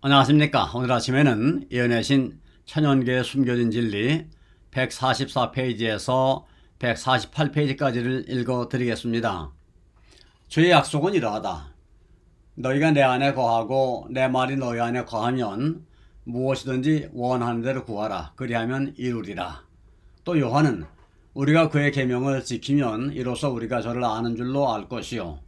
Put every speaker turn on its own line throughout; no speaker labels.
안녕하십니까. 오늘 아침에는 예언의 신 천연계의 숨겨진 진리 144페이지에서 148페이지까지를 읽어 드리겠습니다. 주의 약속은 이러하다. 너희가 내 안에 거하고 내 말이 너희 안에 거하면 무엇이든지 원하는 대로 구하라. 그리하면 이루리라. 또 요한은 우리가 그의 계명을 지키면 이로써 우리가 저를 아는 줄로 알 것이요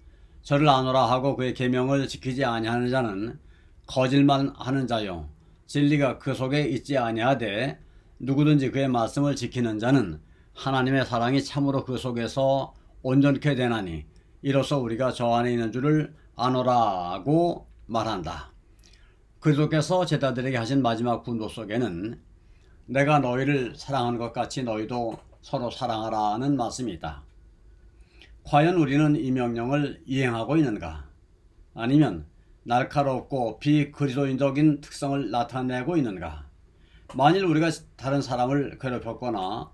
저를 아노라 하고 그의 계명을 지키지 아니하는 자는 거짓말 하는 자요 진리가 그 속에 있지 아니하되 누구든지 그의 말씀을 지키는 자는 하나님의 사랑이 참으로 그 속에서 온전케 되나니 이로써 우리가 저 안에 있는 줄을 아노라고 말한다. 그리스도께서 제자들에게 하신 마지막 분도 속에는 내가 너희를 사랑하는 것 같이 너희도 서로 사랑하라는 말씀이 있다. 과연 우리는 이 명령을 이행하고 있는가? 아니면 날카롭고 비그리스도인적인 특성을 나타내고 있는가? 만일 우리가 다른 사람을 괴롭혔거나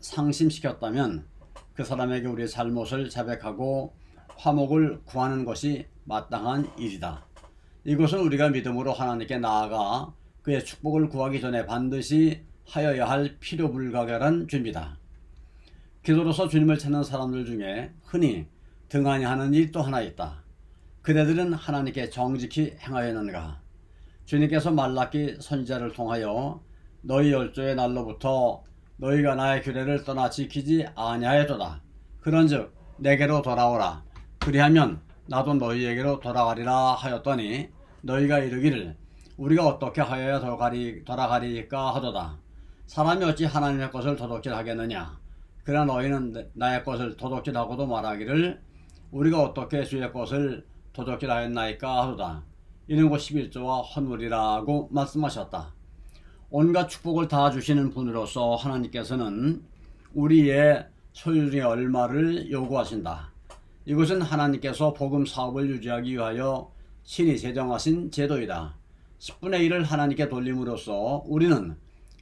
상심시켰다면 그 사람에게 우리의 잘못을 자백하고 화목을 구하는 것이 마땅한 일이다. 이것은 우리가 믿음으로 하나님께 나아가 그의 축복을 구하기 전에 반드시 하여야 할 필요불가결한 준비다. 기도로서 주님을 찾는 사람들 중에 흔히 등한히 하는 일이 또 하나 있다. 그대들은 하나님께 정직히 행하였는가? 주님께서 말라기 선지자를 통하여 너희 열조의 날로부터 너희가 나의 규례를 떠나 지키지 아니하였도다. 그런즉 내게로 돌아오라. 그리하면 나도 너희에게로 돌아가리라 하였더니 너희가 이르기를 우리가 어떻게 하여야 돌아가리까 하도다. 사람이 어찌 하나님의 것을 도둑질 하겠느냐? 그러나 너희는 나의 것을 도둑질하고도 말하기를 우리가 어떻게 주의 것을 도둑질하였나이까 하도다. 이는 곧 11조와 헌물이라고 말씀하셨다. 온갖 축복을 다 주시는 분으로서 하나님께서는 우리의 소유 중의 얼마를 요구하신다. 이것은 하나님께서 복음 사업을 유지하기 위하여 신이 제정하신 제도이다. 10분의 1을 하나님께 돌림으로써 우리는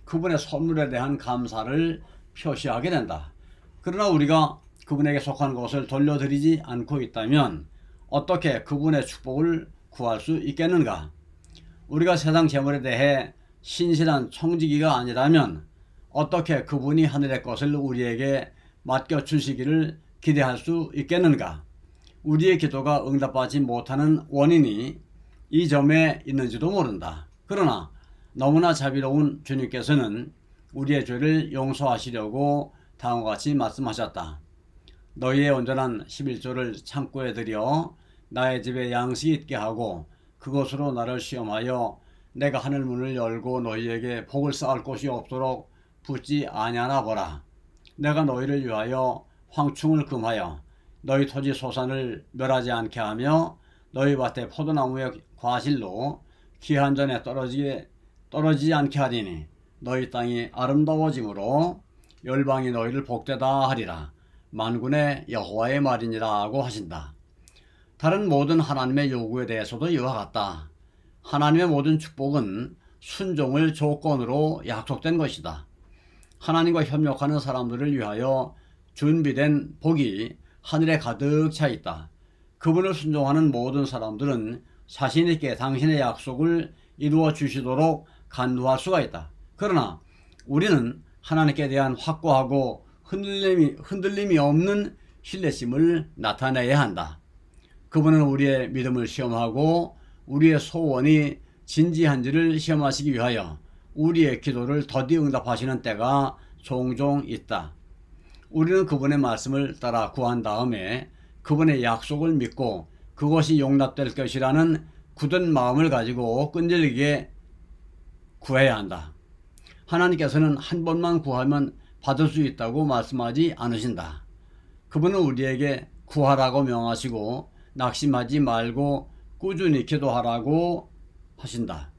그분의 선물에 대한 감사를 표시하게 된다. 그러나 우리가 그분에게 속한 것을 돌려드리지 않고 있다면 어떻게 그분의 축복을 구할 수 있겠는가? 우리가 세상 재물에 대해 신실한 청지기가 아니라면 어떻게 그분이 하늘의 것을 우리에게 맡겨주시기를 기대할 수 있겠는가? 우리의 기도가 응답받지 못하는 원인이 이 점에 있는지도 모른다. 그러나 너무나 자비로운 주님께서는 우리의 죄를 용서하시려고 다음과 같이 말씀하셨다. 너희의 온전한 11조를 창고에 들여 나의 집에 양식이 있게 하고 그것으로 나를 시험하여 내가 하늘 문을 열고 너희에게 복을 쌓을 곳이 없도록 붙지 아니하나 보라. 내가 너희를 위하여 황충을 금하여 너희 토지 소산을 멸하지 않게 하며 너희 밭에 포도나무의 과실로 기한 전에 떨어지지 않게 하리니 너희 땅이 아름다워짐으로 열방이 너희를 복되다 하리라. 만군의 여호와의 말이니라고 하신다. 다른 모든 하나님의 요구에 대해서도 이와 같다. 하나님의 모든 축복은 순종을 조건으로 약속된 것이다. 하나님과 협력하는 사람들을 위하여 준비된 복이 하늘에 가득 차 있다. 그분을 순종하는 모든 사람들은 자신 있게 당신의 약속을 이루어 주시도록 간구할 수가 있다. 그러나 우리는 하나님께 대한 확고하고 흔들림이 없는 신뢰심을 나타내야 한다. 그분은 우리의 믿음을 시험하고 우리의 소원이 진지한지를 시험하시기 위하여 우리의 기도를 더디 응답하시는 때가 종종 있다. 우리는 그분의 말씀을 따라 구한 다음에 그분의 약속을 믿고 그것이 용납될 것이라는 굳은 마음을 가지고 끈질기게 구해야 한다. 하나님께서는 한 번만 구하면 받을 수 있다고 말씀하지 않으신다. 그분은 우리에게 구하라고 명하시고 낙심하지 말고 꾸준히 기도하라고 하신다.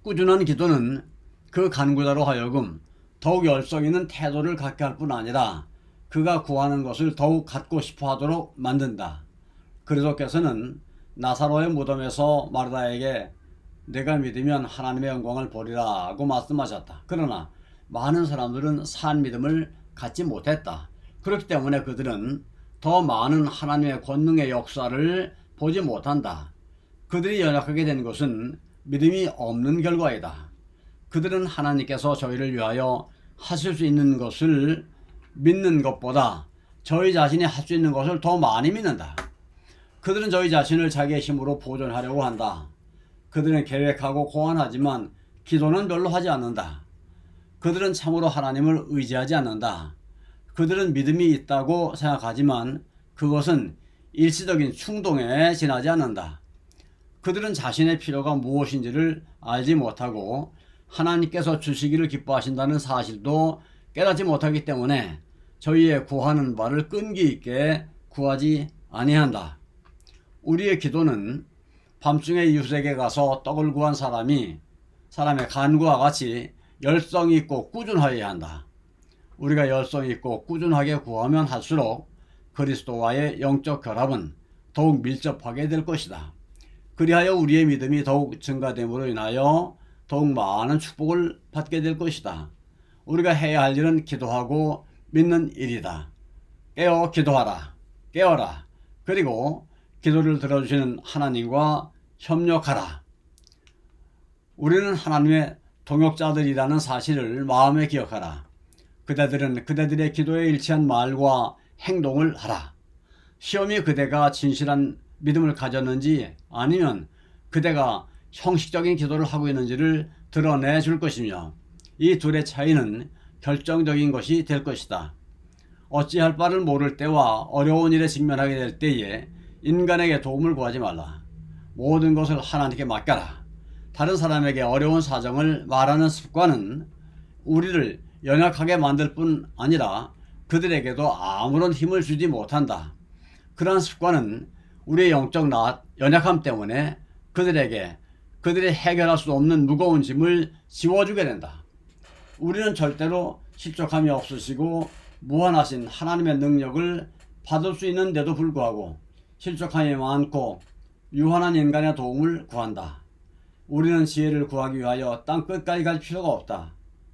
꾸준한 기도는 그 간구자로 하여금 더욱 열성 있는 태도를 갖게 할 뿐 아니라 그가 구하는 것을 더욱 갖고 싶어 하도록 만든다. 그리스도께서는 나사로의 무덤에서 마르다에게 내가 믿으면 하나님의 영광을 보리라고 말씀하셨다. 그러나 많은 사람들은 산 믿음을 갖지 못했다. 그렇기 때문에 그들은 더 많은 하나님의 권능의 역사를 보지 못한다. 그들이 연약하게 된 것은 믿음이 없는 결과이다. 그들은 하나님께서 저희를 위하여 하실 수 있는 것을 믿는 것보다 저희 자신이 할 수 있는 것을 더 많이 믿는다. 그들은 저희 자신을 자기의 힘으로 보존하려고 한다. 그들은 계획하고 고안하지만 기도는 별로 하지 않는다. 그들은 참으로 하나님을 의지하지 않는다. 그들은 믿음이 있다고 생각하지만 그것은 일시적인 충동에 지나지 않는다. 그들은 자신의 필요가 무엇인지를 알지 못하고 하나님께서 주시기를 기뻐하신다는 사실도 깨닫지 못하기 때문에 저희의 구하는 바를 끈기 있게 구하지 아니한다. 우리의 기도는 밤중에 이웃에게 가서 떡을 구한 사람의 간구와 같이 열성이 있고 꾸준하여야 한다. 우리가 열성이 있고 꾸준하게 구하면 할수록 그리스도와의 영적 결합은 더욱 밀접하게 될 것이다. 그리하여 우리의 믿음이 더욱 증가됨으로 인하여 더욱 많은 축복을 받게 될 것이다. 우리가 해야 할 일은 기도하고 믿는 일이다. 깨어 기도하라. 깨어라. 그리고 기도를 들어주시는 하나님과 협력하라. 우리는 하나님의 동역자들이라는 사실을 마음에 기억하라. 그대들은 그대들의 기도에 일치한 말과 행동을 하라. 시험이 그대가 진실한 믿음을 가졌는지 아니면 그대가 형식적인 기도를 하고 있는지를 드러내 줄 것이며 이 둘의 차이는 결정적인 것이 될 것이다. 어찌할 바를 모를 때와 어려운 일에 직면하게 될 때에 인간에게 도움을 구하지 말라. 모든 것을 하나님께 맡겨라. 다른 사람에게 어려운 사정을 말하는 습관은 우리를 연약하게 만들 뿐 아니라 그들에게도 아무런 힘을 주지 못한다. 그러한 습관은 우리의 영적 연약함 때문에 그들이 해결할 수 없는 무거운 짐을 지워주게 된다. 우리는 절대로 실족함이 없으시고 무한하신 하나님의 능력을 받을 수 있는데도 불구하고 실족함이 많고 유한한 인간의 도움을 구한다. 우리는 지혜를 구하기 위하여 땅 끝까지 갈 필요가 없다.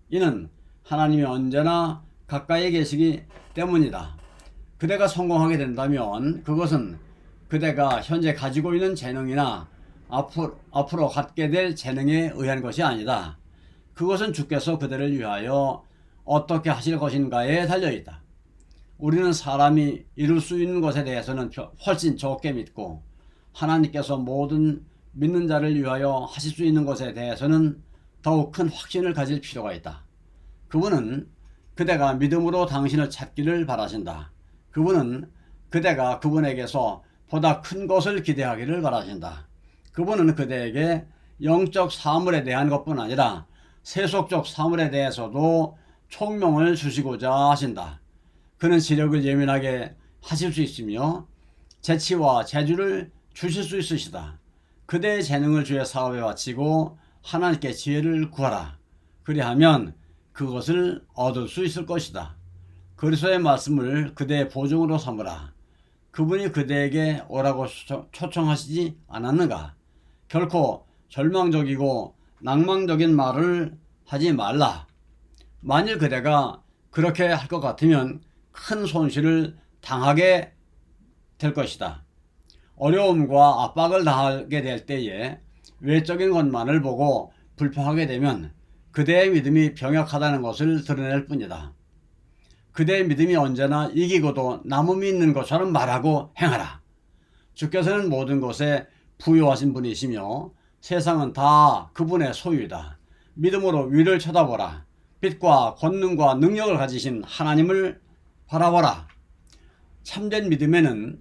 이는 하나님이 언제나 가까이 계시기 때문이다. 그대가 성공하게 된다면 그것은 그대가 현재 가지고 있는 재능이나 앞으로 갖게 될 재능에 의한 것이 아니다. 그것은 주께서 그대를 위하여 어떻게 하실 것인가에 달려있다. 우리는 사람이 이룰 수 있는 것에 대해서는 훨씬 적게 믿고 하나님께서 모든 믿는 자를 위하여 하실 수 있는 것에 대해서는 더욱 큰 확신을 가질 필요가 있다. 그분은 그대가 믿음으로 당신을 찾기를 바라신다. 그분은 그대가 그분에게서 보다 큰 것을 기대하기를 바라신다. 그분은 그대에게 영적 사물에 대한 것뿐 아니라 세속적 사물에 대해서도 총명을 주시고자 하신다. 그는 시력을 예민하게 하실 수 있으며 재치와 재주를 주실 수 있으시다. 그대의 재능을 주의 사업에 바치고 하나님께 지혜를 구하라. 그리하면 그것을 얻을 수 있을 것이다. 그리스도의 말씀을 그대의 보증으로 삼으라. 그분이 그대에게 오라고 초청하시지 않았는가? 결코 절망적이고 낭망적인 말을 하지 말라. 만일 그대가 그렇게 할 것 같으면 큰 손실을 당하게 될 것이다. 어려움과 압박을 당하게 될 때에 외적인 것만을 보고 불평하게 되면 그대의 믿음이 병약하다는 것을 드러낼 뿐이다. 그대의 믿음이 언제나 이기고도 남음이 있는 것처럼 말하고 행하라. 주께서는 모든 것에 부유하신 분이시며 세상은 다 그분의 소유이다. 믿음으로 위를 쳐다보라. 빛과 권능과 능력을 가지신 하나님을 바라보라. 참된 믿음에는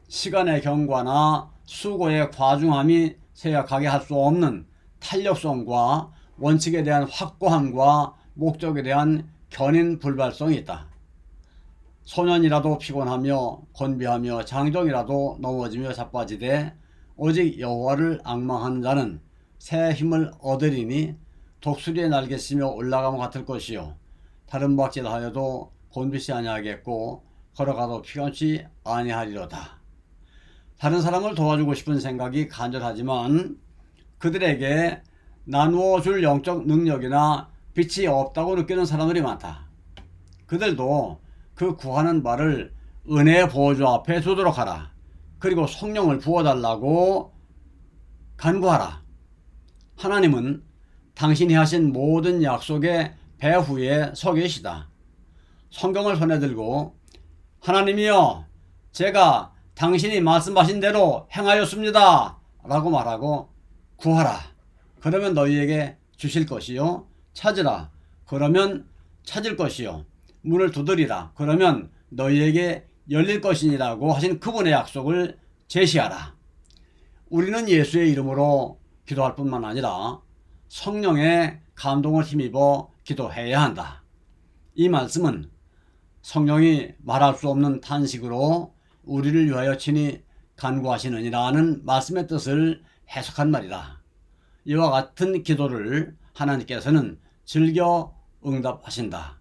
시간의 경과나 수고의 과중함이 생각하게 할 수 없는 탄력성과 원칙에 대한 확고함과 목적에 대한 견인 불발성이 있다. 소년이라도 피곤하며 곤비하며 장정이라도 넘어지며 자빠지되 오직 여호와를 앙망하는 자는 새 힘을 얻으리니 독수리의 날개 쓰며 올라가면 같을 것이요 다른 박질 하여도 곤비시 아니하겠고 걸어가도 피곤치 아니하리로다. 다른 사람을 도와주고 싶은 생각이 간절하지만 그들에게 나누어 줄 영적 능력이나 빛이 없다고 느끼는 사람들이 많다. 그들도 그 구하는 바를 은혜의 보좌 앞에 두도록 하라. 그리고 성령을 부어달라고 간구하라. 하나님은 당신이 하신 모든 약속의 배후에 서 계시다. 성경을 손에 들고 하나님이여 제가 당신이 말씀하신 대로 행하였습니다 라고 말하고 구하라. 그러면 너희에게 주실 것이요. 찾으라. 그러면 찾을 것이요. 문을 두드리라. 그러면 너희에게 열릴 것이니라고 하신 그분의 약속을 제시하라. 우리는 예수의 이름으로 기도할 뿐만 아니라 성령의 감동을 힘입어 기도해야 한다. 이 말씀은 성령이 말할 수 없는 탄식으로 우리를 위하여 친히 간구하시느니라는 말씀의 뜻을 해석한 말이다. 이와 같은 기도를 하나님께서는 즐겨 응답하신다.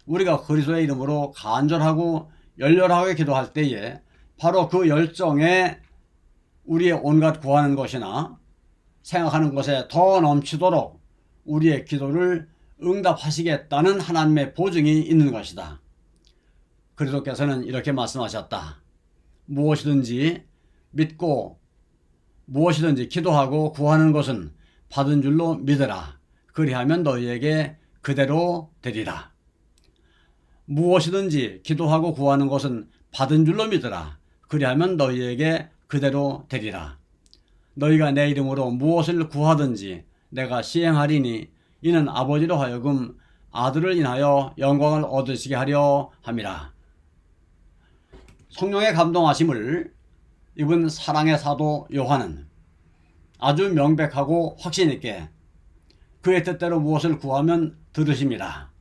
우리가 그리스도의 이름으로 간절하고 열렬하게 기도할 때에 바로 그 열정에 우리의 온갖 구하는 것이나 생각하는 것에 더 넘치도록 우리의 기도를 응답하시겠다는 하나님의 보증이 있는 것이다. 그리스도께서는 이렇게 말씀하셨다. 무엇이든지 믿고 무엇이든지 기도하고 구하는 것은 받은 줄로 믿으라. 그리하면 너희에게 그대로 되리라. 무엇이든지 기도하고 구하는 것은 받은 줄로 믿으라. 그리하면 너희에게 그대로 되리라. 너희가 내 이름으로 무엇을 구하든지 내가 시행하리니 이는 아버지로 하여금 아들을 인하여 영광을 얻으시게 하려 함이라. 성령의 감동하심을 입은 사랑의 사도 요한은 아주 명백하고 확신 있게 그의 뜻대로 무엇을 구하면 들으심이라.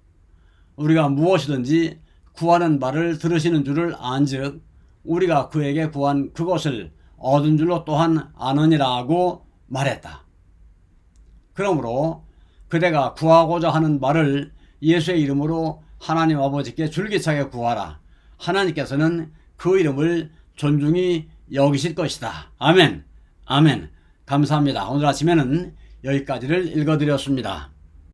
우리가 무엇이든지 구하는 바를 들으시는 줄을 안즉 우리가 그에게 구한 그것을 얻은 줄로 또한 아느니라고 말했다. 그러므로 그대가 구하고자 하는 바를 예수의 이름으로 하나님 아버지께 줄기차게 구하라. 하나님께서는 그 이름을 존중히 여기실 것이다. 아멘. 아멘. 감사합니다. 오늘 아침에는 여기까지를 읽어드렸습니다.